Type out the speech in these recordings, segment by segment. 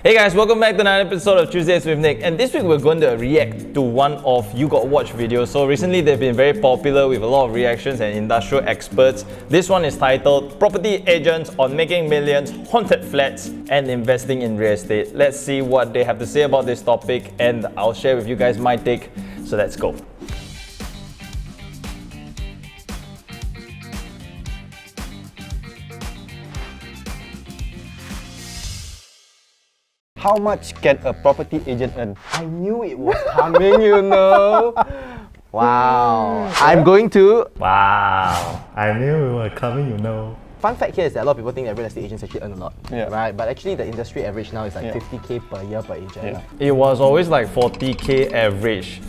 Hey guys, welcome back to another episode of Tuesdays with Nick. And this week we're going to react to one of You Got Watch videos. So recently they've been very popular with a lot of reactions and industrial experts. This one is titled Property Agents on Making Millions, Haunted Flats and Investing in Real Estate. Let's see what they have to say about this topic and I'll share with you guys my take. So let's go. How much can a property agent earn? I knew it was coming, you know. Wow. I'm going to... Wow. I knew we were coming, you know. Fun fact here is that a lot of people think that real estate agents actually earn a lot, Yeah. right? But actually the industry average now is like 50k per year per agent. Yeah. It was always like 40k average.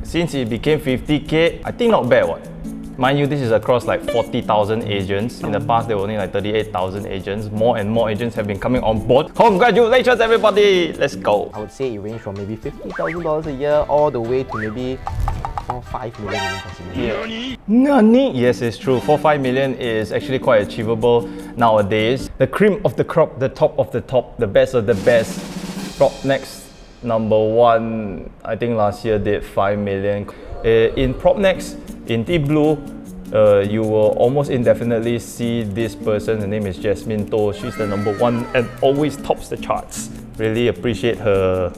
Since it became 50k, I think not bad what? Mind you, this is across like 40,000 agents. In the past, there were only like 38,000 agents. More and more agents have been coming on board. Congratulations, everybody! Let's go. I would say it ranges from maybe $50,000 a year all the way to maybe 4-5 million even possibly. Nani? Yes, it's true. 4-5 million is actually quite achievable nowadays. The cream of the crop, the top of the top, the best of the best. PropNext number one, I think last year did 5 million. In PropNext, in deep blue, you will almost indefinitely see this person. Her name is 𝗂𝗶𝗫𝗀𝗀. She's the number one and always tops the charts. Really appreciate her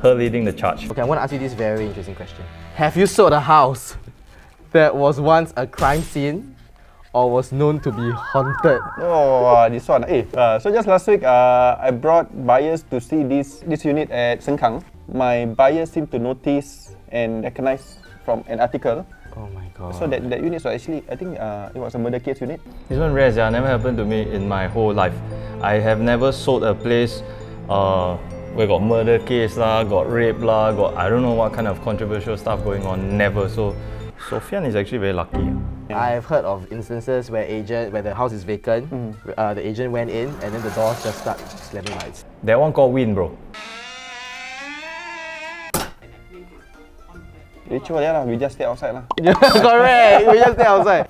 her leading the charge. Okay, I want to ask you this very interesting question. Have you sold a house that was once a crime scene or was known to be haunted? Oh, this one. So just last week, I brought buyers to see this unit at Sengkang. My buyers seemed to notice and recognize from an article. Oh my god. So that unit was actually, I think it was a murder case unit. This one rare, never happened to me in my whole life. I have never sold a place where got murder case lah, got rape lah, got I don't know what kind of controversial stuff going on. Never. So Sofian is actually very lucky. I've heard of instances where the house is vacant, the agent went in and then the doors just start slamming lights. That one called win, bro. Ritual lah, we just stay outside lah. Correct, we just stay outside.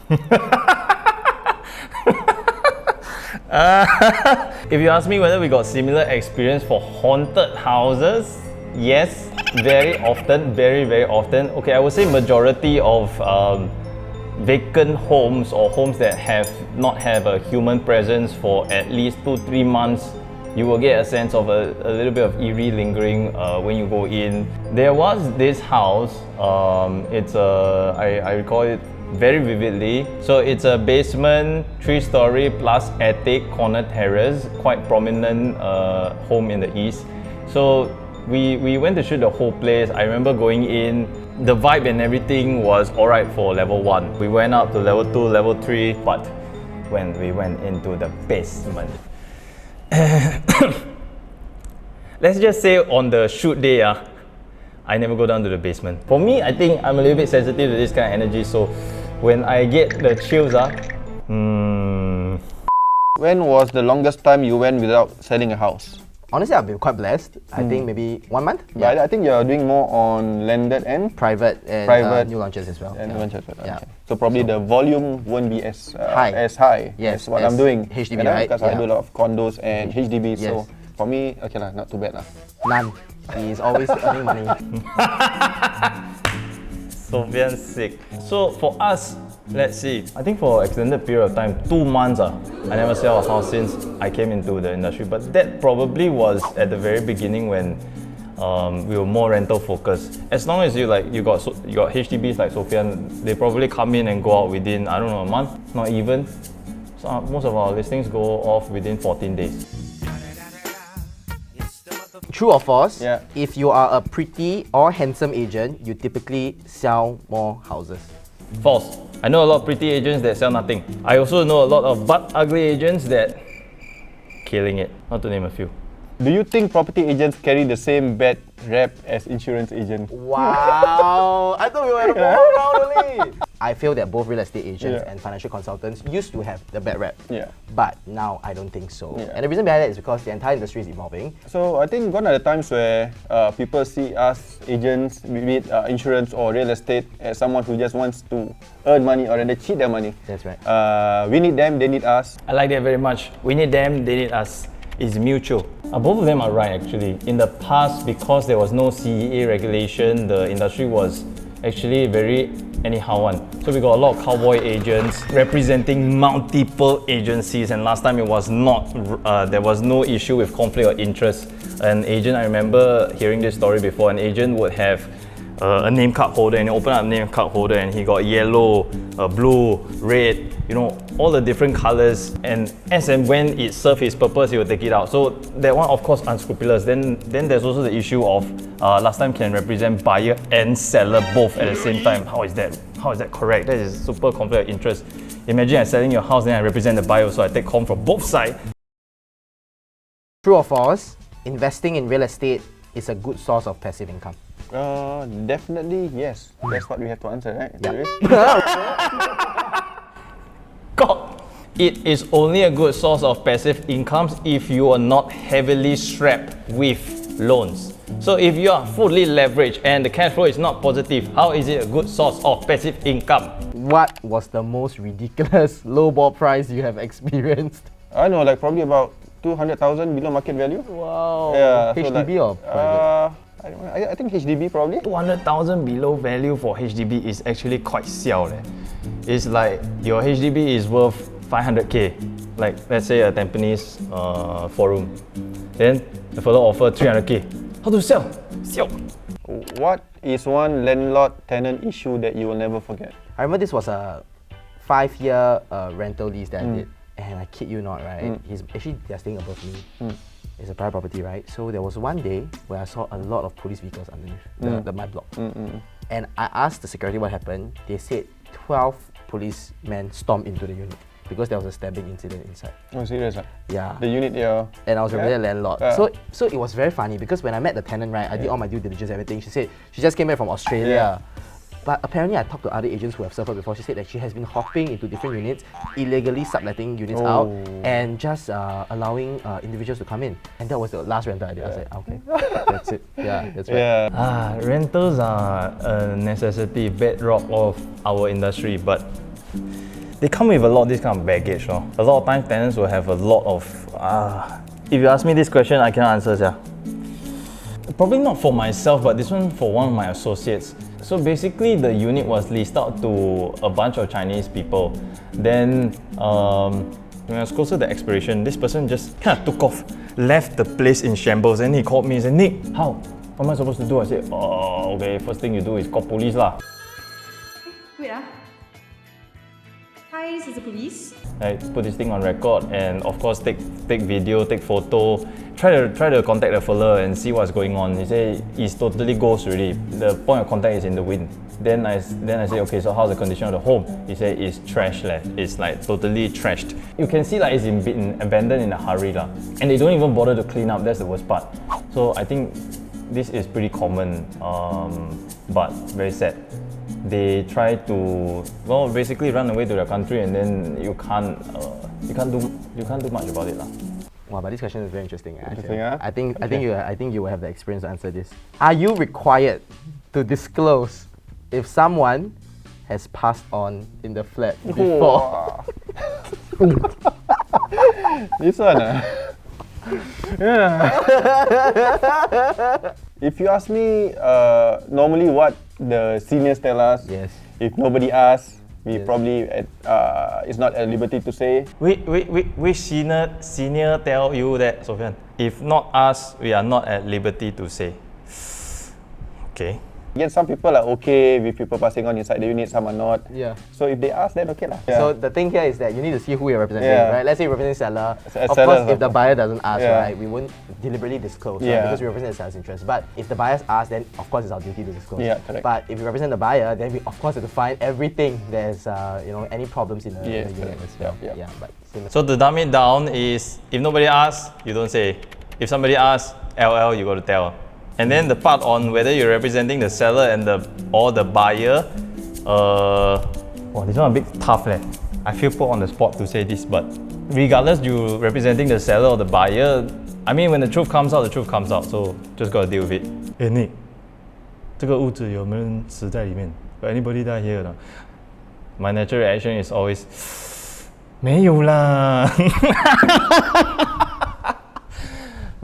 If you ask me whether we got similar experience for haunted houses, yes, very often, very often. Okay, I would say majority of vacant homes or homes that have not have a human presence for at least 2-3 months, you will get a sense of a little bit of eerie lingering when you go in. There was this house, I recall it very vividly. So it's a basement, 3-story plus attic, corner terrace, quite prominent home in the east. So we went to shoot the whole place. I remember going in, the vibe and everything was alright for level 1. We went up to level 2, level 3, but when we went into the basement, let's just say on the shoot day, I never go down to the basement. For me, I think I'm a little bit sensitive to this kind of energy, so when I get the chills, When was the longest time you went without selling a house? Honestly, I've been quite blessed. I think maybe 1 month. Yeah, I think you're doing more on landed and Private and new launches as well. and launches. Yeah. Okay. So probably the volume won't be as High. high Yes, as what as I'm doing. HDB, Kadang, right? Because I Yeah. do a lot of condos and HDB. Yes. So for me, okay lah, not too bad lah. None. He's always earning money. Sofian's sick. So for us, let's see. I think for an extended period of time, 2 months, I never sell a house since I came into the industry. But that probably was at the very beginning when we were more rental focused. As long as you got HDBs like Sofian, they probably come in and go out within, I don't know, a month, not even. So most of our listings go off within 14 days. True or false? Yeah. If you are a pretty or handsome agent, you typically sell more houses. False. I know a lot of pretty agents that sell nothing. I also know a lot of butt ugly agents that killing it, not to name a few. Do you think property agents carry the same bad rap as insurance agents? Wow! I thought we were at a round only. I feel that both real estate agents Yeah. and financial consultants used to have the bad rap. Yeah. But now I don't think so. Yeah. And the reason behind that is because the entire industry is evolving. So I think gone are the times where people see us agents, be it insurance or real estate, as someone who just wants to earn money or rather cheat their money. That's right. We need them, they need us. I like that very much. We need them, they need us. is mutual. Both of them are right actually. In the past, because there was no CEA regulation, the industry was actually very anyhow one. So we got a lot of cowboy agents representing multiple agencies, and last time it was not, there was no issue with conflict of interest. An agent, I remember hearing this story before, an agent would have a name card holder and he opened up a name card holder and he got yellow, blue, red, you know, all the different colors, and as and when it served its purpose, he would take it out. So that one, of course, unscrupulous. Then there's also the issue of last time can represent buyer and seller both at the same time. How is that correct? That is super conflict of interest. Imagine I'm selling your house, then I represent the buyer, so I take comp from both sides. True or false? Investing in real estate is a good source of passive income. Definitely yes. That's what we have to answer, right? God, it is only a good source of passive incomes if you are not heavily strapped with loans. So if you are fully leveraged and the cash flow is not positive, how is it a good source of passive income? What was the most ridiculous lowball price you have experienced? I know, like probably about 200,000 below market value. Wow. Yeah. HDB or private? I think HDB probably. 200,000 below value for HDB is actually quite xiao leh. It's like your HDB is worth 500k, like let's say a Tampines 4-room. Then the fellow offer 300k. How to sell? Xiao. What is one landlord-tenant issue that you will never forget? I remember this was a 5-year rental lease that I did, and I kid you not, right? They're staying above me. It's a private property, right? So there was one day where I saw a lot of police vehicles underneath my block. And I asked the security what happened. They said 12 policemen stormed into the unit because there was a stabbing incident inside. Oh, serious? Yeah. The unit, yeah. And I was already a landlord. So it was very funny because when I met the tenant, right, I did all my due diligence, everything. She said she just came back from Australia. But apparently I talked to other agents who have suffered before. She said that she has been hopping into different units, illegally subletting units out, and just allowing individuals to come in. And that was the last rental I did. I said, okay, that's it. Yeah, that's right. Rentals are a necessity, bedrock of our industry, but they come with a lot of this kind of baggage. No? A lot of times tenants will have a lot of... if you ask me this question, I cannot answer. Yeah. Probably not for myself, but this one for one of my associates. So basically the unit was leased out to a bunch of Chinese people. Then when I was closer to the expiration, this person just kind of took off, left the place in shambles, and he called me and said, Nick, how? What am I supposed to do? I said, oh, okay, first thing you do is call police lah. Wait Hi, this is the police. I put this thing on record and of course take video, take photo, try to contact the fella and see what's going on. He said it's totally ghost already. The point of contact is in the wind. Then I say, okay, so how's the condition of the home? He said it's trash leh. It's like totally trashed. You can see like it's been abandoned in a hurry lah. And they don't even bother to clean up, that's the worst part. So I think this is pretty common, but very sad. They try to, well, basically run away to their country, and then you can't do much about it lah. Wow, but this question is very interesting. Interesting, huh? I think you will have the experience to answer this. Are you required to disclose if someone has passed on in the flat before? This one, yeah. If you ask me, normally what the seniors tell us, if nobody asks, we probably is not at liberty to say. Which senior tell you that, Sofian? If not us, we are not at liberty to say. Okay. Again, some people are okay with people passing on inside the unit, some are not. Yeah. So if they ask, then okay lah. So the thing here is that you need to see who you're representing, right? Let's say you're representing seller. Of seller, course, if the buyer doesn't ask, right, we won't deliberately disclose, right? Yeah. Because we represent the seller's interest. But if the buyers ask, then of course it's our duty to disclose. Yeah, correct. But if you represent the buyer, then we of course have to find everything there's any problems in the unit as well. Yeah. But So to dumb it down is, if nobody asks, you don't say. If somebody asks, LL, you got to tell. And then the part on whether you're representing the seller and or the buyer, this one a bit tough leh. I feel put on the spot to say this, but regardless you representing the seller or the buyer, I mean when the truth comes out, the truth comes out, so just gotta deal with it. Hey Nick, 这个屋子有没有人死在里面? Got anybody die here or not? My natural reaction is always 没有啦。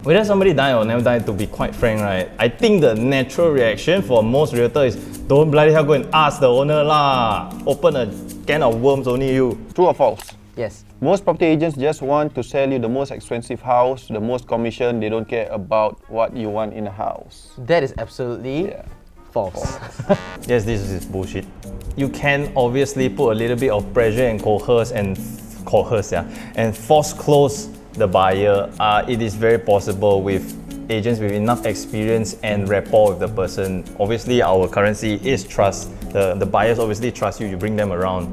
Whether somebody die or never die, to be quite frank, right? I think the natural reaction for most realtor is, don't bloody hell go and ask the owner lah. Open a can of worms, only you. True or false? Yes. Most property agents just want to sell you the most expensive house, the most commission. They don't care about what you want in a house. That is absolutely false. Yes, this is bullshit. You can obviously put a little bit of pressure and coerce and force close the buyer. It is very possible with agents with enough experience and rapport with the person. Obviously, our currency is trust. The buyers obviously trust you. You bring them around.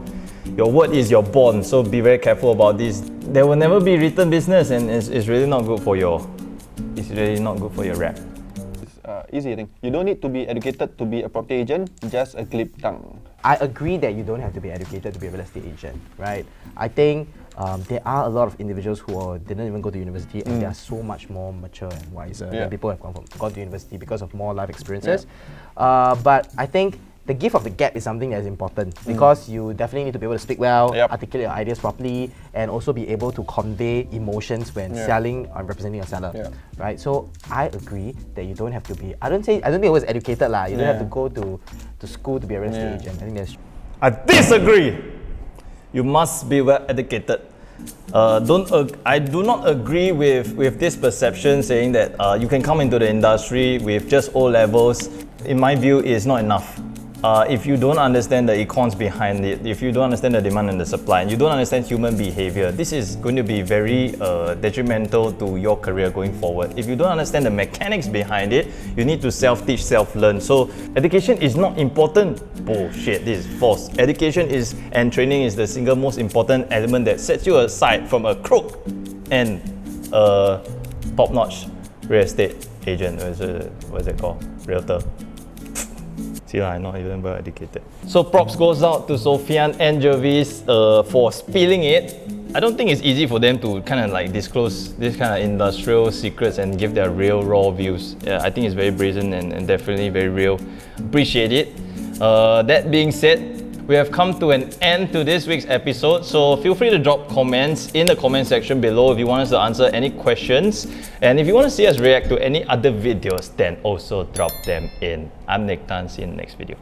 Your word is your bond, so be very careful about this. There will never be return business, and it's really not good for your. It's really not good for your rep. Easy thing. You don't need to be educated to be a property agent, just a glib tongue. I agree that you don't have to be educated to be a real estate agent, right? I think there are a lot of individuals who didn't even go to university and they are so much more mature and wiser than people who have gone to university because of more life experiences. But I think the gift of the gap is something that is important because you definitely need to be able to speak well, articulate your ideas properly, and also be able to convey emotions when selling or representing a seller, right? So I agree that you don't have to be. I don't think it was educated lah. You don't have to go to school to be a real estate agent. I think that's. I disagree. You must be well educated. I do not agree with this perception saying that you can come into the industry with just O levels. In my view, it's not enough. If you don't understand the econs behind it, if you don't understand the demand and the supply, and you don't understand human behavior, this is going to be very detrimental to your career going forward. If you don't understand the mechanics behind it, you need to self-teach, self-learn. So education is not important. Bullshit, this is false. Education and training is the single most important element that sets you aside from a crook and a top-notch real estate agent. What is it called? Realtor. I'm not even well educated. So props goes out to Sofian and 𝗪𝗧𝗪𝗔 for spilling it. I don't think it's easy for them to kind of like disclose this kind of industrial secrets and give their real raw views. I think it's very brazen and definitely very real. Appreciate it. That being said, we have come to an end to this week's episode, so feel free to drop comments in the comment section below if you want us to answer any questions. And if you want to see us react to any other videos, then also drop them in. I'm Nick Tan, see you in the next video.